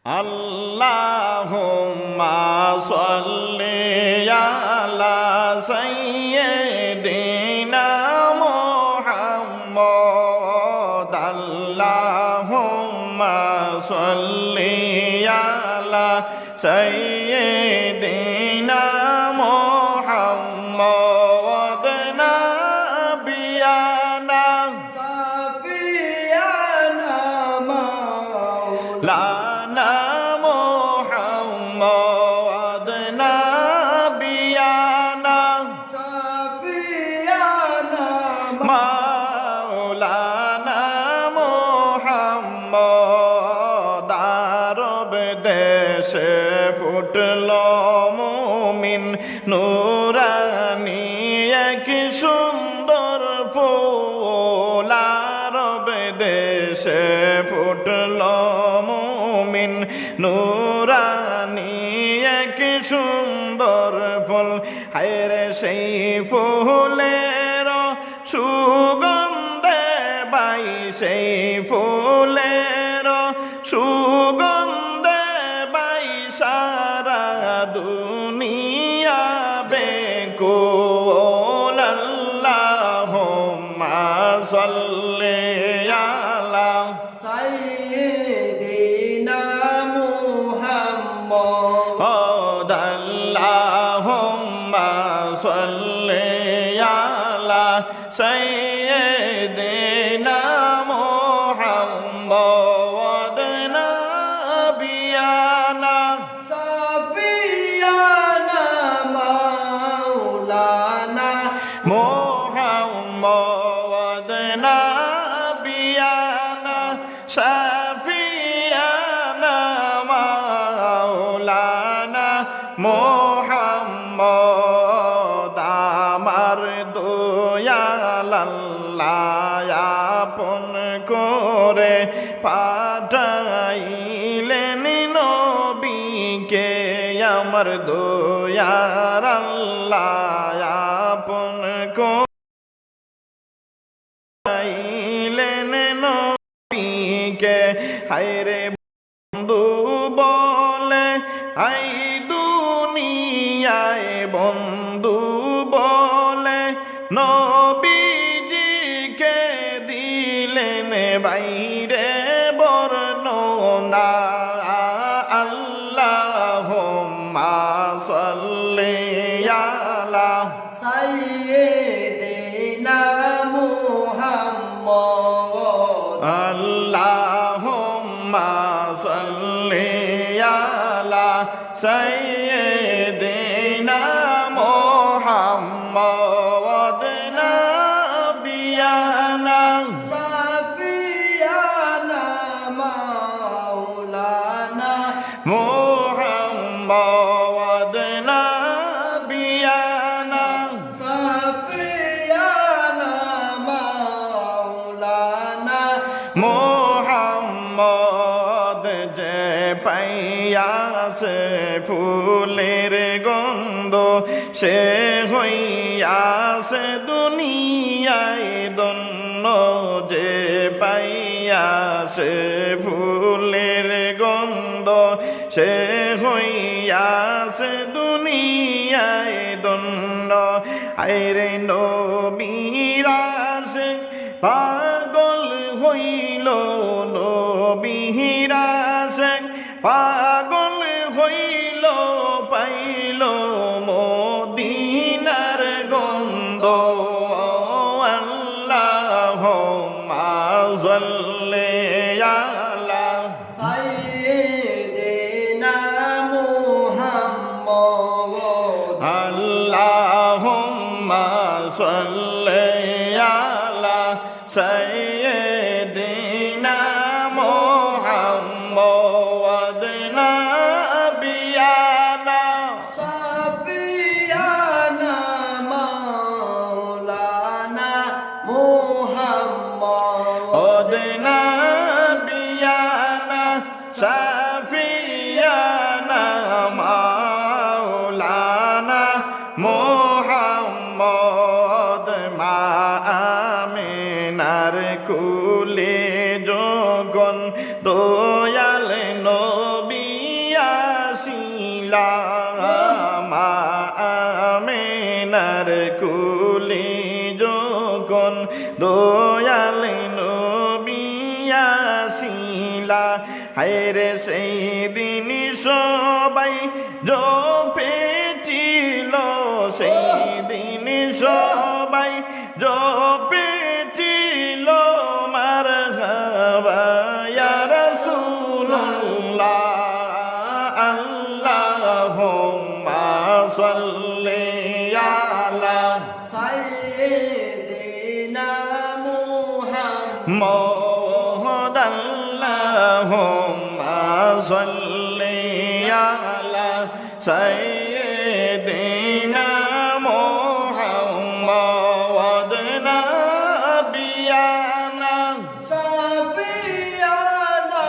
আল্লাহুম্মা সাল্লি আলা সাইয়্যিদিনা মুহাম্মদ আল্লাহুম্মা সাল্লি আলা সাইয়্যিদিনা মুহাম্মদ নাবিয়ানা সাফিয়ানা মাওলানা লানা মুহাম্মদ নাবিয়ানা সাফিয়ানা মাওলানা মুহাম্মদ আরব দেশে ফুটল মুমিন নুরানি এক সুন্দর ফুল আরব দেশে ফুটল মুমিন নুরানি এক সুন্দর ফুল হায়রে সেই ফুলের সুগন্ধে বাই সেই ফুলের সুগন্ধে বাই সারা দুনিয়া বেকুল আল্লাহুম্মা সাল্লি আলা সাইয়্যিদিনা মুহাম্মদ আল্লাহুম্মা সাল্লি আলা সাইয়্যিদিনা মুহাম্মদ নাবিয়ানা সাফিয়ানা মাওলানা মুহাম্মদ নাবিয়ানা শাফিয়ানা মাওলানা মুহাম্মদ আমার দয়াল আল্লাহ আপন করে পাঠাইলেন নবীকে আমার দয়াল আল্লাহ আপন পাইলেন নবীকে হায়রে বন্ধু বলে আই দুনিয়ায় বন্ধু বলে নবীজিকে দিলেন বাইরে বর্ণনা আল্লাহুম্মা সাল্লি আলা সাইয়্যিদিনা মুহাম্মদ আল্লাহুম্মা সাল্লি আলা সাইয়্যিদিনা মুহাম্মদ নাবিয়ানা সাফিয়ানা মাওলানা মুহাম্মদ নাবিয়ানা সাফিয়ানা মাওলানা মুহাম্মদ যে পাইয়াছে ফুলের গন্ধ সে হইয়াছে দুনিয়ায় দন্য যে পাইয়াছে ফুলের গন্ধ সে হইয়াছে দুনিয়ায় দন্য আইরে নবীরাসে পাগল হইল নবীরাসে পাগল হইল পাইল মদিনার গন্ধ আল্লাহুম্মা সাল্লি আলা সাইয়্যিদিনা মুহাম্মদ আল্লাহুম্মা সাল্লি আলা সাইয়্যিদিনা মুহাম্মদ নাবিয়ানা সাফিয়ানা মাওলানা মুহাম্মদ নাবিয়ানা শাফিয়ানা মাওলানা মুহাম্মদ মা আমিনার কুলে যখন দয়াল নবী দয়াল নবী আসিলা হায়রে সেই দিন সবাই জপেছিল সেই দিন সবাই জপেছিল মারহাবা ইয়া রাসূলুল্লাহ আল্লাহুম্মা সাল্লি আলা সাইয়্যিদিনা মুহাম্মদ আল্লাহুম্মা সাল্লি আলা সাইয়্যিদিনা মুহাম্মদ নাবিয়ানা শাফিয়ানা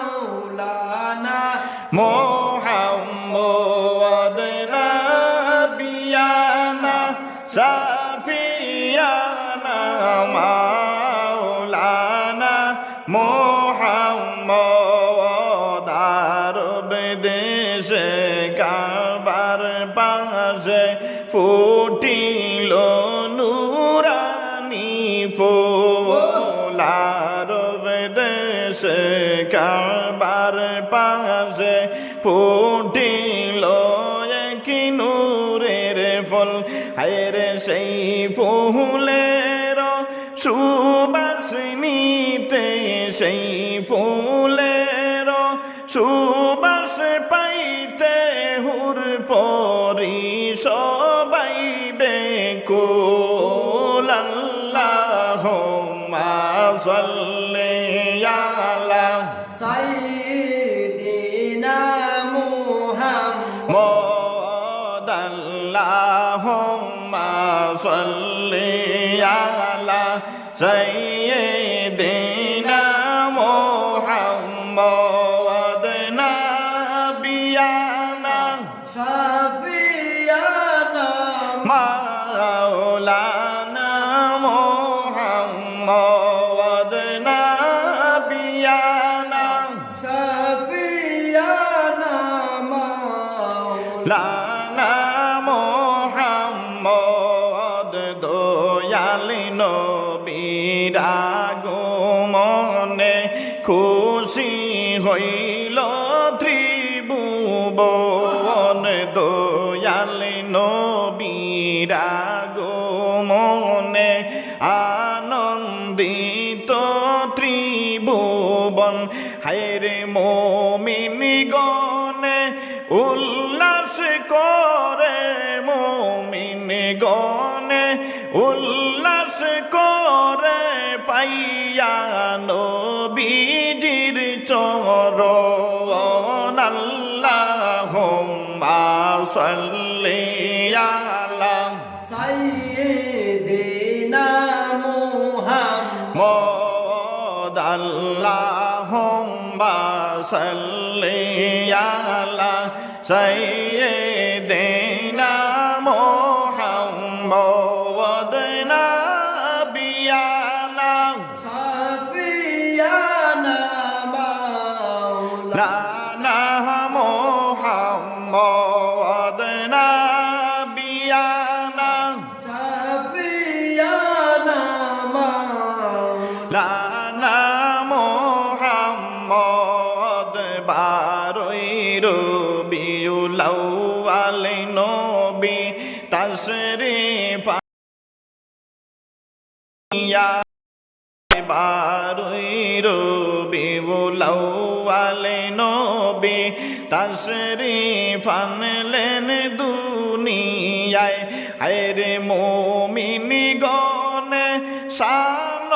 মাওলানা মুহাম্মদ নাবিয়ানা শাফিয়ানা মাওলানা মুহাম্মদ আরব দেশে কাবার পাশে ফুটিল নুরানি ফুল আরব দেশে কাবার পাশে ফুটিল এক নূরের ফল হায়রে সেই ফুলের সুবাস নিতে সেই ফুলের সুবাস পাইতে হুর পরি সবাই বেকুল আল্লাহুম্মা সাল্লি আলা সাইয়্যিদিনা মুহাম্মদ আল্লাহুম্মা সাল্লি আলা সাইয়্যিদিনা মুহাম্মদ নাবিয়ানা শাফিয়ানা মাওলানা মুহাম্মদ নাবিয়ানা শাফিয়ানা মাওলানা লানা মুহাম্মদ দয়াল নবীর আগমনে খুশি হইল ত্রিভুবন দয়াল নবীর আগমনে আনন্দিত ত্রিভুবন হায়রে মুমিন গণে উল্লাস করে মুমিন গণে উল্লাস করে পাইয়া নবীজির চরণ আল্লাহুম্মা সাল্লি আলা সাইয়্যিদিনা মুহাম্মদ আল্লাহুম্মা সাল্লি আলা সাইয়্যিদিনা মুহাম্মদ নাবিয়ানা শাফিয়ানা মাওলানা লানা মুহাম্মদ নাবিয়ানা শাফিয়ানা মাওলানা লানা মুহাম্মদ বারোই রবিউল আউয়াল নবী তাশরীফ আনিয়া বারোই রবিউল আউয়াল নবী তাশরীফ আনলেন দুনিয়ায় হায়রে মুমিন গণে শান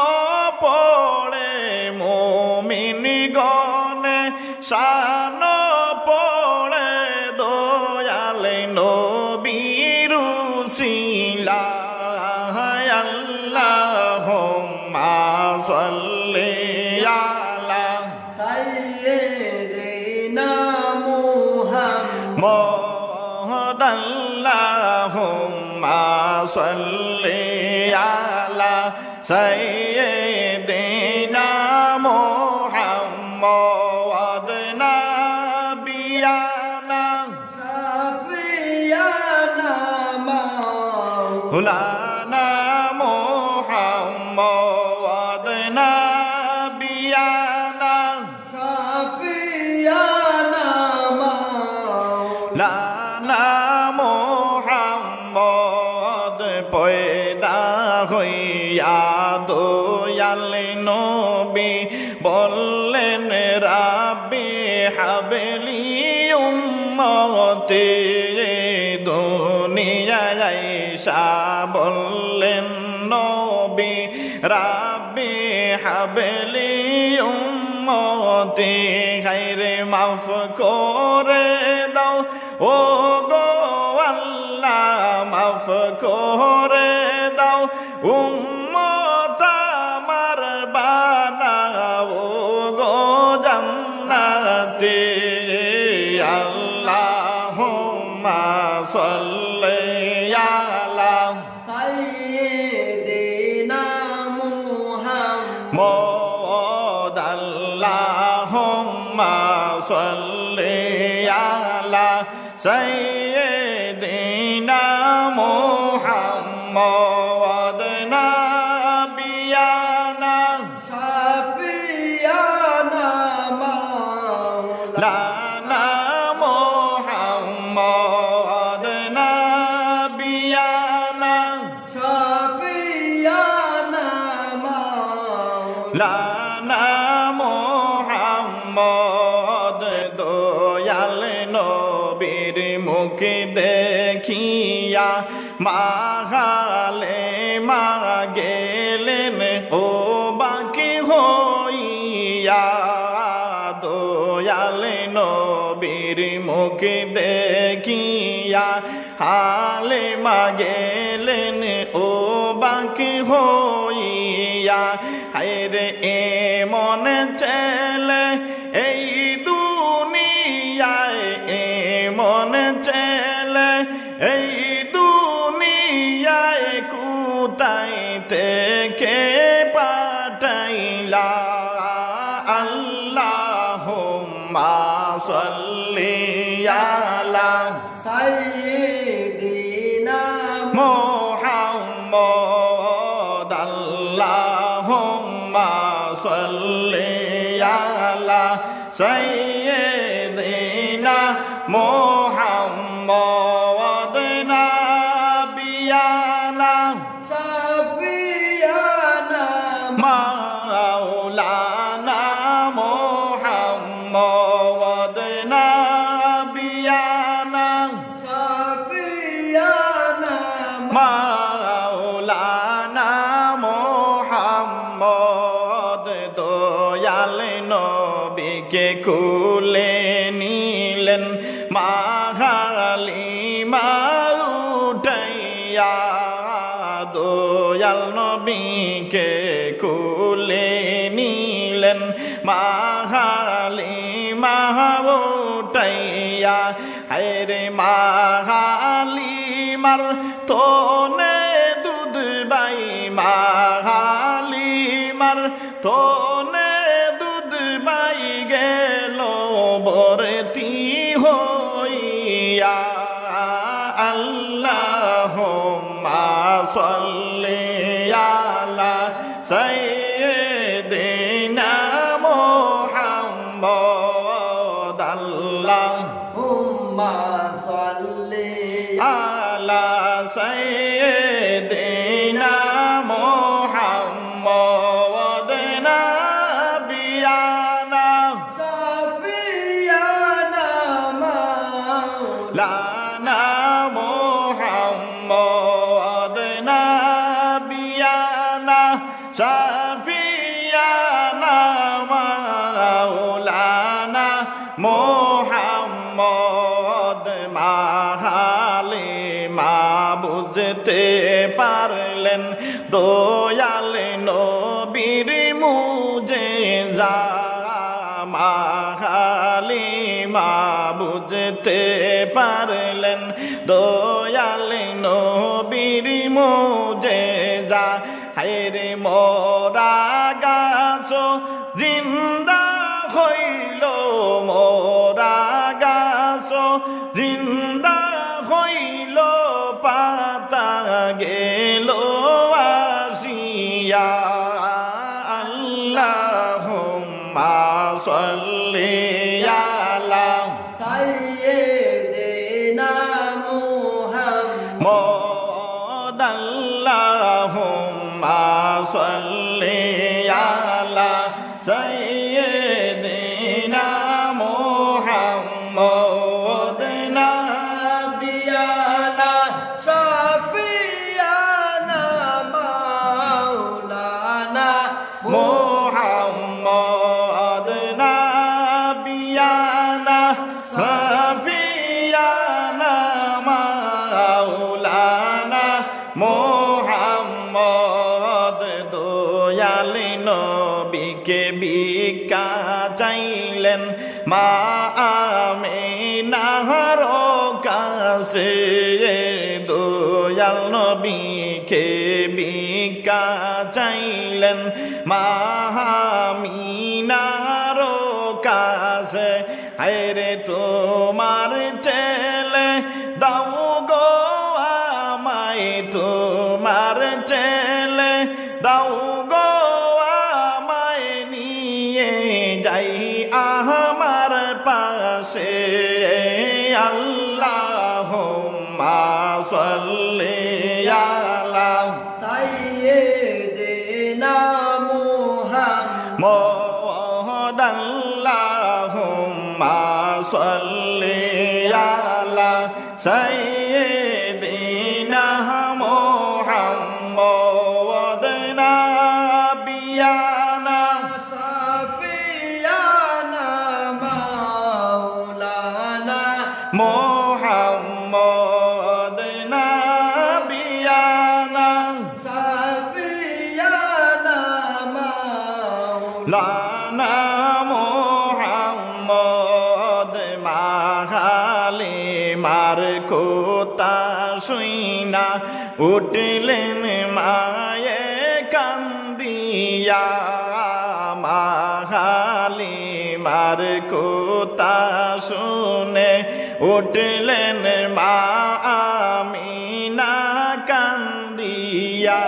পড়ে মুমিন গণে শান পড়ে দয়াল নবীর উসিলায় আল্লাহুম্মা সাল্লি আলা সাইয়্যিদিনা মুহাম্মদ আল্লাহুম্মা সাল্লি আলা সাইয়্যিদিনা মুহাম্মদ নাবিয়ানা শাফিয়ানা মাওলানা লানা হাবলি উম্মতি দুনিয়ায় আইসা বললেন নবী রাব্বি হাবলি উম্মতি খাইরে মাফ করে দাও ও গো আল্লাহ মাফ করে দাও উম্মত আমার বানাও গো জান্নাতি আল্লাহুম্মা সাল্লি আলা সাইয়্যিদিনা মুহাম্মদ আল্লাহুম্মা সাল্লি আলা সাইয়্যিদিনা মুহাম্মদ নাবিয়ানা শাফিয়ানা মাওলানা মুহাম্মদ নাবিয়ানা শাফিয়ানা মাওলানা মুহাম্মদ দয়াল নবীর মুখ দেখিয়া মাহালে মা গেলেন ও বাকি হইয়া দয়াল নবীর মুখ দেখিয়া হালে মা গেলেন ও বাকি হইয়া হায়রে এমন চেলে এই দুনিয়ায় এমন চেলে এই দুনিয়ায় কোথায় থেকে পাঠাইলা আল্লাহুম্মা সাল্লি আলা সাইয়্যিদিনা মুহাম্মদ আল্লাহুম্মা সাল্লি আলা সাইয়্যিদিনা মুহাম্মদ নাবিয়ানা শাফিয়ানা মাওলানা মুহাম্মদ নাবিয়ানা শাফিয়ানা মাওলানা মুহাম্মদ দয়াল নবীকে কুলে নিলেন মাহালিমা উঠাইয়া দয়াল নবীকে কুলে নিলেন মাহালিমা উঠাইয়া হায়রে মাহালিমার তোনে দুধ বাই মাহালিমার তোনে দুধ বাই গেল বরতি হইয়া আল্লাহুম্মা সাল্লি আলা সাইয়্যিদিনা মুহাম্মদ আল্লাহুম্মা সাল্লি আলা সাইয়্যিদিনা মুহাম্মদ নাবিয়ানা শাফিয়ানা লানা মুহাম্মদ নাবিয়ানা শাফিয়ানা মাওলানা মুহাম্মদ মাহালে মা বুঝতে পারলেন দয়াল নবীর মুজেজা মাহালে মা বুঝতে পারলেন দয়াল নবীর মুজেজা হায়রে মোরা গাছ জিন্দা হইল মোরা গাছ জিন্দা হইল পাতা গেল আসিয়া আল্লাহুম্মা সাল্লি আলা সাইয়্যিদিনা মুহাম্মদ আল্লাহুম্মা সাল্লি আলা সাইয়্যিদিনা নবীকে ভিক্ষা চাইলেন মা আমিনার কাছে দয়াল নবীকে ভিক্ষা চাইলেন মা আমিনার কাছে হায়রে তোমার ছেলে দাও গো আমায় তোমার ছেলে দাও গো আমায় নিয়ে যাই আমার পাশে আল্লাহুম্মা সাল্লি আলা সাইয়্যিদিনা মুহাম্মদ আল্লাহুম্মা সাল্লি আলা সাইয়্যিদিনা মুহাম্মদ নাবিয়ানা শাফিয়ানা মাওলানা মুহাম্মদ নাবিয়ানা শাফিয়ানা মাওলানা লানা মুহাম্মদ মাহালি মার কোতা শুইনা উঠলেন মায়ে কান্দিয়া মাহালি মার কোতা শুনে উঠলেন মা আমিনা কান্দিয়া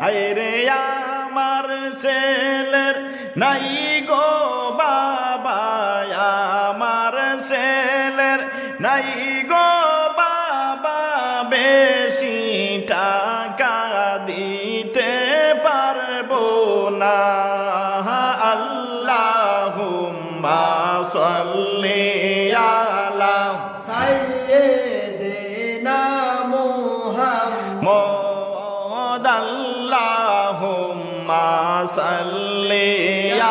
হায়রে আমার ছেলের নাই গো বাবা আমার ছেলের নাই গো বাবা বেশি টাকা দিতে পারবো না আল্লাহুম্মা সাল্লি আলা সাইয়্যিদিনা মুহাম্মদ আল্লাহুম্মা সাল্লি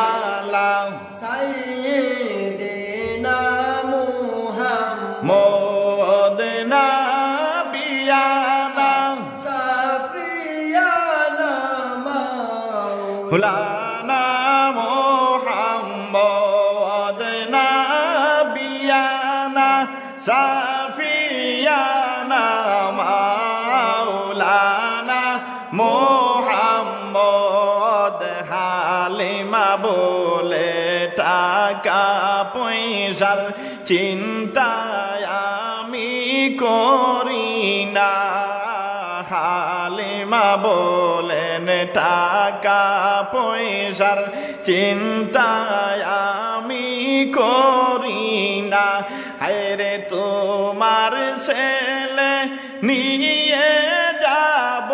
আলা সাইয়্যিদিনা মুহাম্মদ নাবিয়ানা শাফিয়ানা লানা মুহাম্মদ নাবিয়ানা শাফিয়ানা মাওলানা মুহাম্মদ হালিমা বলে টাকা পয়সার চিন্তায় আমি করি না হালিমা বলেন টাকা পয়সার চিন্তায় আমি করি না হায়রে তোমার ছেলে নিয়ে যাব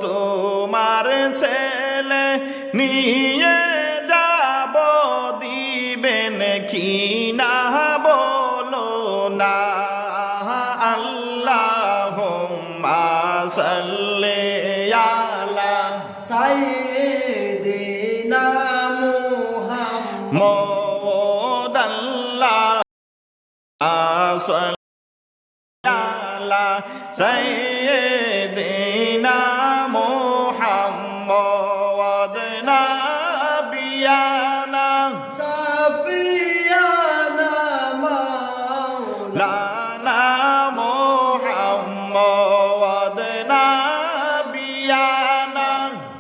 তোমার ছেলে নিয়ে যাব দিবেন কি না বলো না আল্লাহুম্মা সাল্লি আলা সাইয়্যিদিনা মুহাম্মদ আল্লাহ আলা সাইয়্যিদিনা মুহাম্মদ নাবিয়ানা শাফিয়ানা মাওলানা লানা মুহাম্মদ নাবিয়ানা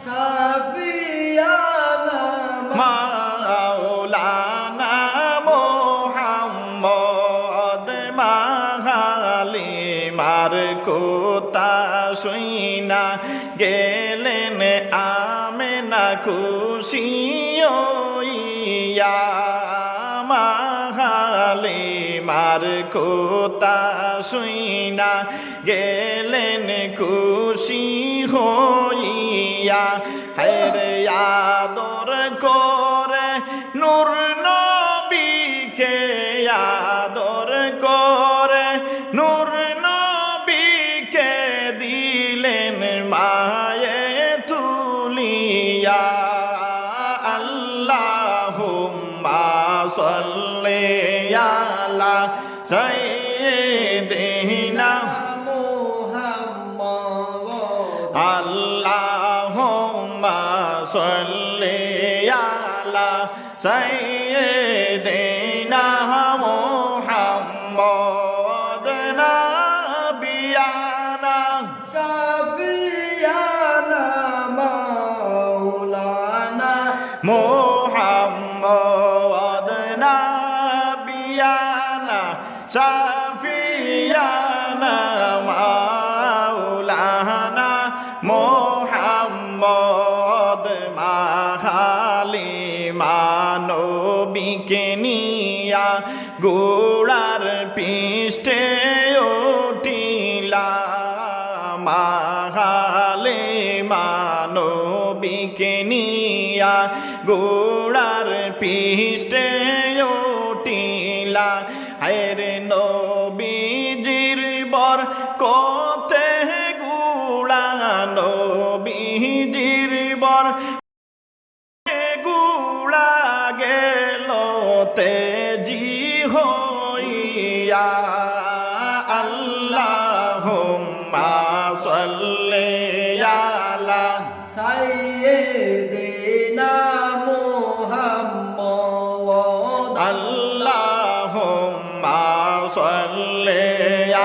শাফিয়ানা মাওলানা মুহাম্মদ মাহালি মার কোতা শুইনা গেলেন আমেনা খুশি হইয়া মাহালি মার কোতা শুইনা গেলেন খুশি হইয়া হায়রে আদর করে নূর নবীকে আদর করে নূর নবীকে দিলেন মায়ে তুলিয়া আল্লাহুম্মা সাল্লি আলা সাইয়্যিদিনা মুহাম্মদ আল্লাহুম্মা সাল্লি আলা সাইয়্যিদিনা মুহাম্মদ নাবিয়ানা শাফিয়ানা মাওলানা মুহাম্মদ নাবিয়ানা শাফিয়ানা মাওলানা মুহাম্মদ হালিমা নবীকে নিয়া গোড়ার পৃষ্ঠে উঠিলা হালিমা নবীকে নিয়া গোড়ার পৃষ্ঠে উঠিলা হায়রে নবীজির বর কোতে গুড়া নবীজির বর গুড়া গেল তেজি হইয়া আল্লাহুম্মা সাল্লি আলা সাইয়্যিদিনা মুহাম্মদ আল্লাহুম্মা সাল্লি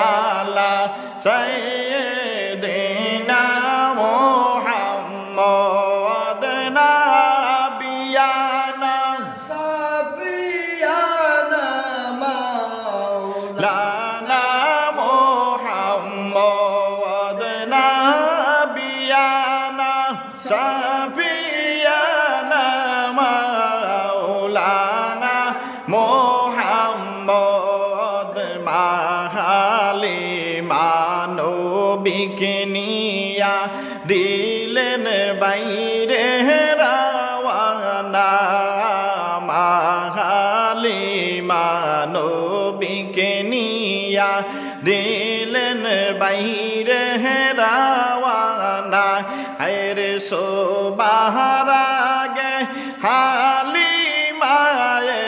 আলা সাইয়্যিদিনা মুহাম্মদ নাবিয়ানা শাফিয়ানা মাওলানা মুহাম্মদ নাবিয়ানা শাফিয়ানা মাওলানা মুহাম্মদ হালিমা নবীকে নিয়া দিলেন বাইরে রাওয়ানা হালিমা নবীকে নিয়া দিলেন বাইরে রাওয়ানা হায়রে সোবাহারাগে হালিমায়ে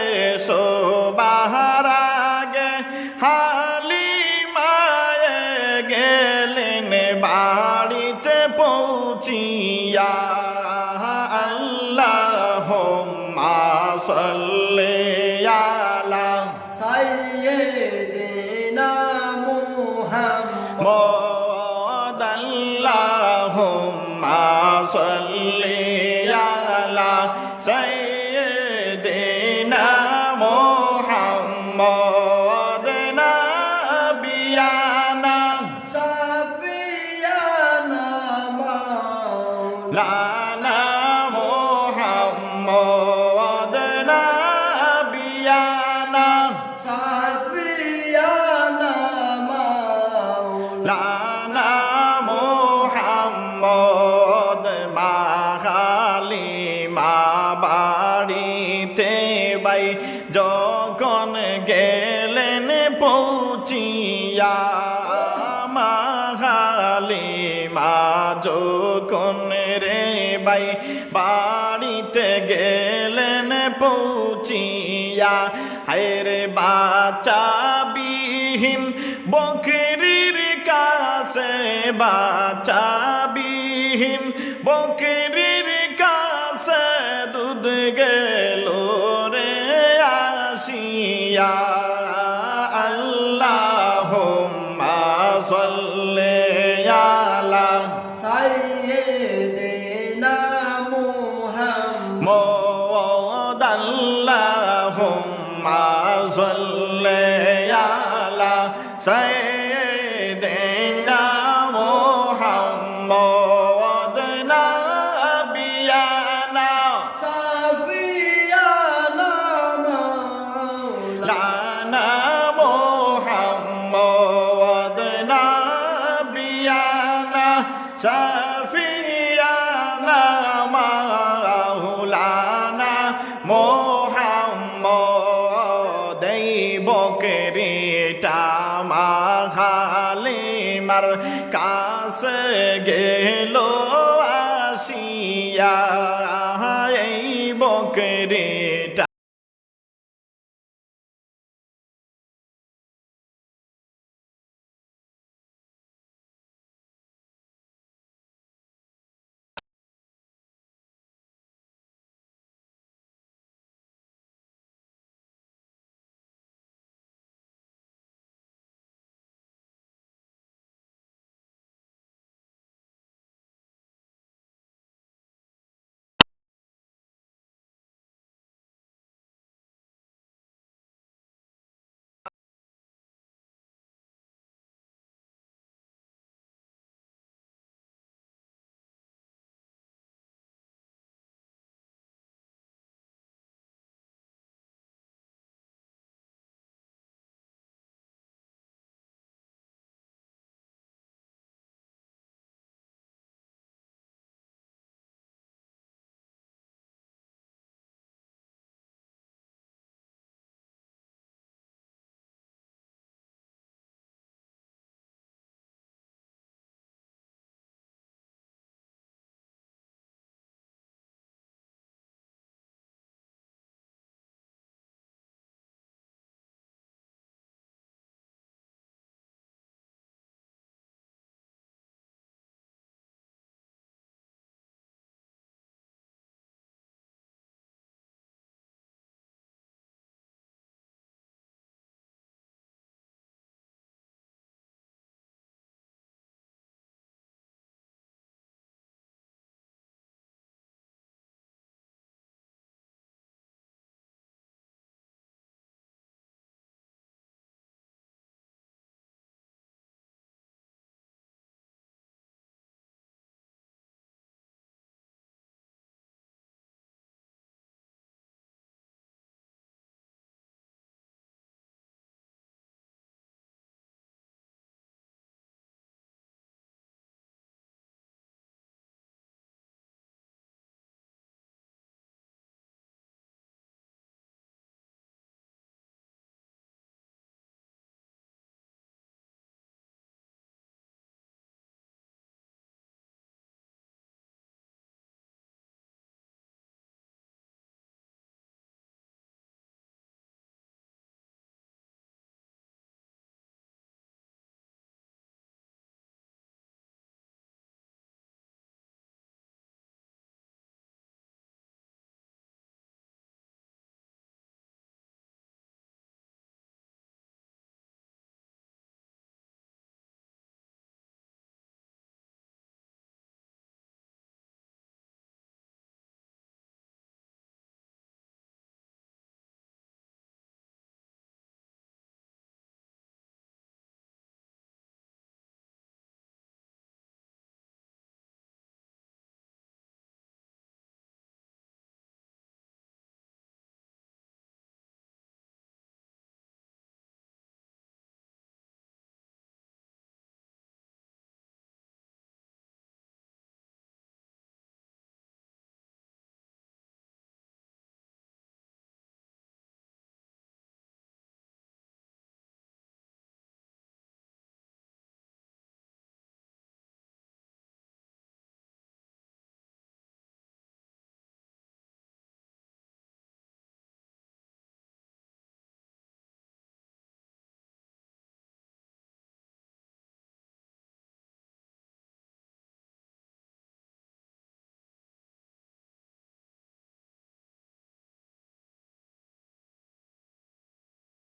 সোবাহারাগে হালিমায়ে গেলেন বাড়িতে পৌঁছিয়া আল্লাহুম্মা সাল্লি আলা সাইয়্যিদিনা মুহাম্মদ আল্লাহুম্মা সাল্লি আলা সাইয়্যিদিনা মুহাম্মদ নাবিয়ানা শাফিয়ানা মাওলানা লানা মুহাম্মদ নাবিয়ানা শাফিয়ানা মাওলানা লানা মুহাম্মদ হালিমা বাড়িতে বাই যখন গেলেন পৌঁছিয়া হালিমা যখন রে বাই বাড়িতে গেলেন পৌঁছিয়া হায়রে বাচ্চা বিহীন বকরির কাছে বাচ্চা বিহীন বকরির কাছে দুধ গেল রে আসিয়া আল্লাহুম্মা সাল্লি আলা সাইয়্যিদিনা মুহাম্মদ আল্লাহুম্মা সাল্লি আলা সাইয়্যিদিনা মুহাম্মদ নাবিয়ানা শাফিয়ানা মাওলানা লানা মুহাম্মদ নাবিয়ানা শাফিয়ানা মাওলানা মুহাম্মদ এই বকরিটা হালিমার কাছে গেল আসিয়া